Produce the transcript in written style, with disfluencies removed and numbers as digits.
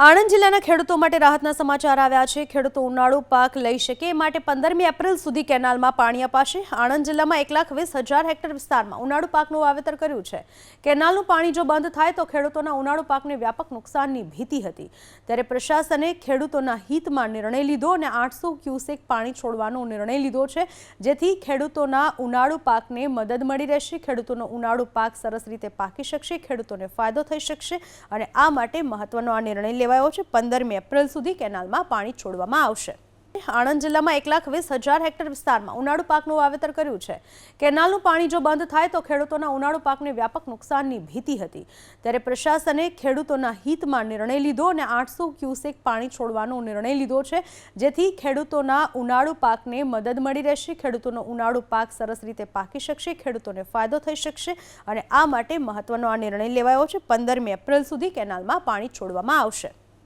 આણંદ જિલ્લાના ખેડૂતો માટે રાહતના સમાચાર આવ્યા છે। ખેડૂતો ઉનાળુ પાક લઈ શકે એ માટે 15મી એપ્રિલ સુધી કેનાલમાં પાણી અપાશે। આણંદ જિલ્લામાં 1,20,000 હેક્ટર વિસ્તારમાં ઉનાળુ પાકનું વાવેતર કર્યું છે। કેનાલનું પાણી જો બંધ થાય તો ખેડૂતોના ઉનાળુ પાકને વ્યાપક નુકસાનની ભીતિ હતી, ત્યારે પ્રશાસને ખેડૂતોના હિતમાં નિર્ણય લીધો અને 800 ક્યુસેક પાણી છોડવાનો નિર્ણય લીધો છે, જેથી ખેડૂતોના ઉનાળુ પાકને મદદ મળી રહેશે। ખેડૂતોનો ઉનાળુ પાક સરસ રીતે પાકી શકશે, ખેડૂતોને ફાયદો થઈ શકશે અને આ માટે મહત્વનો આ નિર્ણય લેવાયો છે। 15મી એપ્રિલ સુધી કેનાલમાં પાણી છોડવામાં આવશે। આણંદ જિલ્લામાં 1,20,000 હેક્ટર વિસ્તારમાં ઉનાળુ પાકનું વાવેતર કર્યું છે। કેનાલનું પાણી જો બંધ થાય તો ખેડૂતોના ઉનાળુ પાકને વ્યાપક નુકસાનની ભીતિ હતી, ત્યારે પ્રશાસને ખેડૂતોના હિતમાં નિર્ણય લીધો અને 800 ક્યુસેક પાણી છોડવાનો નિર્ણય લીધો છે, જેથી ખેડૂતોના ઉનાળુ પાકને મદદ મળી રહેશે, ખેડૂતોનો ઉનાળુ પાક સરસ રીતે પાકી શકશે, ખેડૂતોને ફાયદો થઈ શકશે અને આ માટે મહત્વનો આ નિર્ણય લેવાયો છે। 15મી એપ્રિલ સુધી કેનાલમાં પાણી છોડવામાં આવશે।